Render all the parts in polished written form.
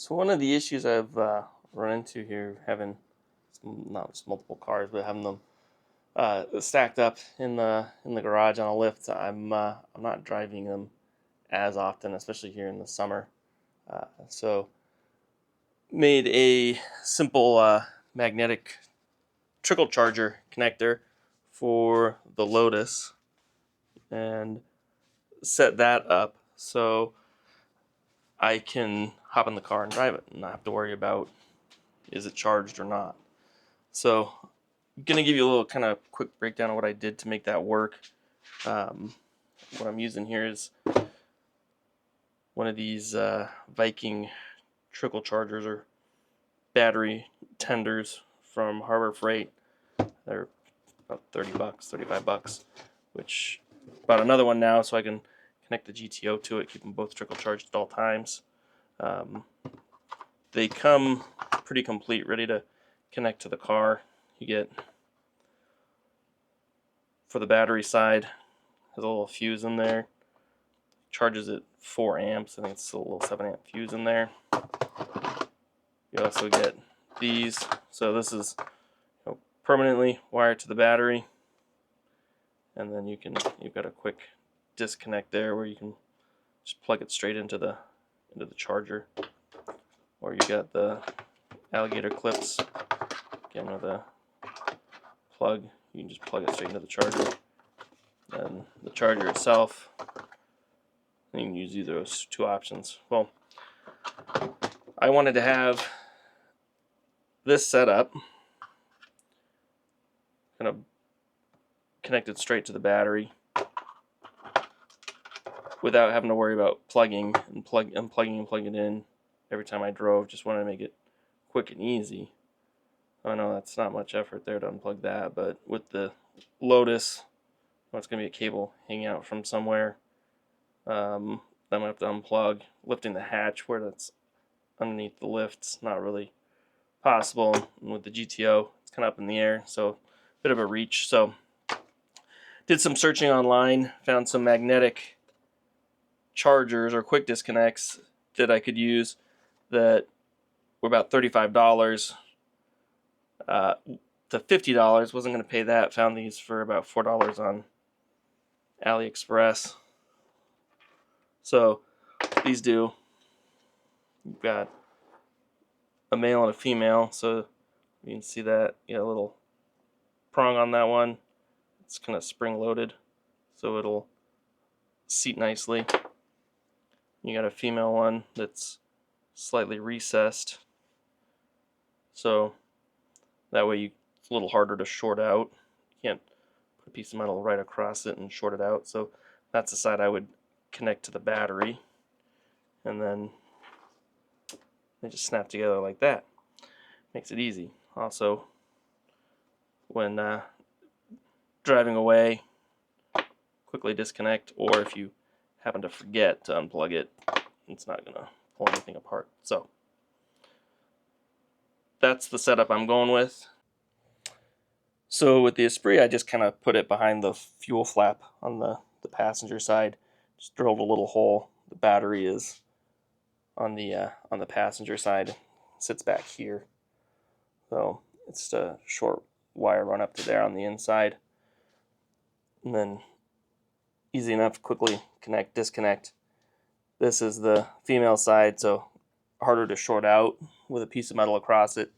So one of the issues I've run into here, having not just multiple cars, but having them stacked up in the garage on a lift, I'm not driving them as often, especially here in the summer. So made a simple magnetic trickle charger connector for the Lotus and set that up so I can hop in the car and drive it and not have to worry about is it charged or not. So I'm going to give you a little kind of quick breakdown of what I did to make that work. What I'm using here is one of these Viking Trickle chargers or battery tenders from Harbor Freight. They're about 30 bucks, 35 bucks, which bought another one now so I can connect the GTO to it, keep them both trickle charged at all times. They come pretty complete, ready to connect to the car. You get, for the battery side, has a little fuse in there. Charges at 4 amps. I think it's a little 7 amp fuse in there. You also get these. So this is permanently wired to the battery. And then you've got a quick disconnect there where you can just plug it straight into the charger. Or you got the alligator clips. Again, with a plug, you can just plug it straight into the charger. And the charger itself, you can use either of those two options. Well, I wanted to have this set up kind of connected straight to the battery without having to worry about plugging and plugging it in every time I drove. Just wanted to make it quick and easy. I know that's not much effort there to unplug that, but with the Lotus, it's going to be a cable hanging out from somewhere. Then I'm going to have to unplug. Lifting the hatch where that's underneath the lift's not really possible. And with the GTO, it's kind of up in the air, so a bit of a reach. So did some searching online, found some magnetic chargers or quick disconnects that I could use that were about $35 to $50. Wasn't going to pay that. Found these for about $4 on AliExpress. So these do. You've got a male and a female, so you can see that you got a little prong on that one. It's kind of spring loaded, so it'll seat nicely. You got a female one that's slightly recessed, so that way it's a little harder to short out. You can't put a piece of metal right across it and short it out. So that's the side I would connect to the battery, and then they just snap together like that. Makes it easy. Also, when driving away, quickly disconnect, or if you happen to forget to unplug it, it's not going to pull anything apart. So that's the setup I'm going with. So with the Esprit, I just kind of put it behind the fuel flap on the passenger side. Just drilled a little hole. The battery is on the passenger side. It sits back here. So it's just a short wire run up to there on the inside. And then easy enough, quickly connect, disconnect. This is the female side, so harder to short out with a piece of metal across it.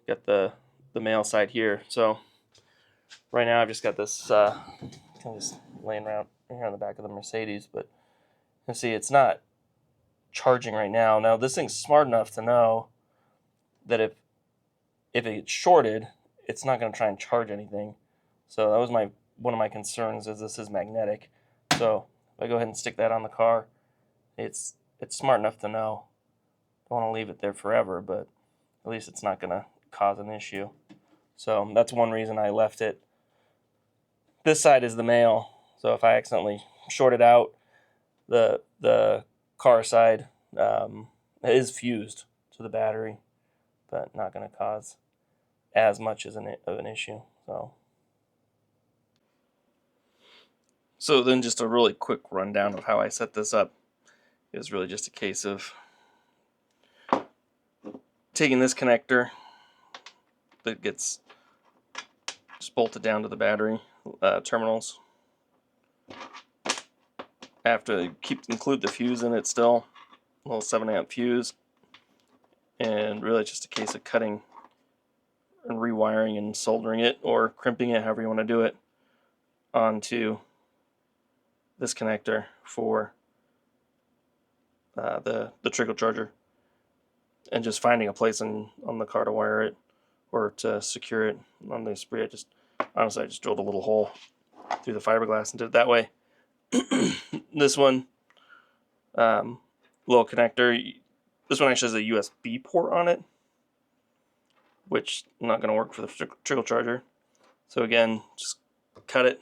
Got the male side here. So right now I've just got this kind of just laying around here on the back of the Mercedes, but you can see it's not charging right now. Now this thing's smart enough to know that if it gets shorted, it's not going to try and charge anything. So that was one of my concerns, is this is magnetic. So if I go ahead and stick that on the car, it's smart enough to know. Don't want to leave it there forever, but at least it's not going to cause an issue. So that's one reason I left it. This side is the male, so if I accidentally short it out, the car side is fused to the battery, but not going to cause as much of an issue. So then just a really quick rundown of how I set this up. It was really just a case of taking this connector that gets just bolted down to the battery terminals. I have to include the fuse in it still, a little 7-amp fuse, and really just a case of cutting and rewiring and soldering it, or crimping it, however you want to do it, onto this connector for the trickle charger, and just finding a place on the car to wire it or to secure it on the Esprit. I just drilled a little hole through the fiberglass and did it that way. This one, little connector. This one actually has a USB port on it, which is not going to work for the trickle charger. So again, just cut it.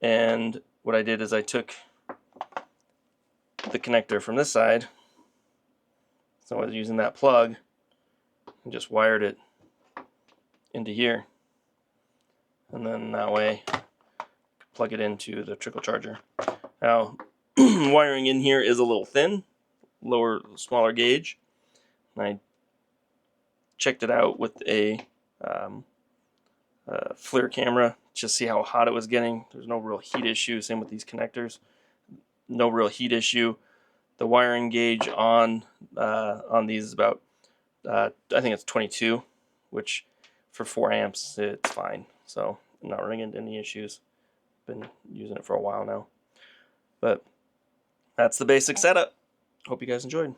And what I did is I took the connector from this side, so I was using that plug, and just wired it into here. And then that way, plug it into the trickle charger. Now, wiring in here is a little thin, smaller gauge. And I checked it out with a FLIR camera to see how hot it was getting. There's no real heat issue. Same with these connectors. No real heat issue. The wiring gauge on these is about, I think it's 22, which for 4 amps, it's fine. So I'm not running into any issues. Been using it for a while now. But that's the basic setup. Hope you guys enjoyed.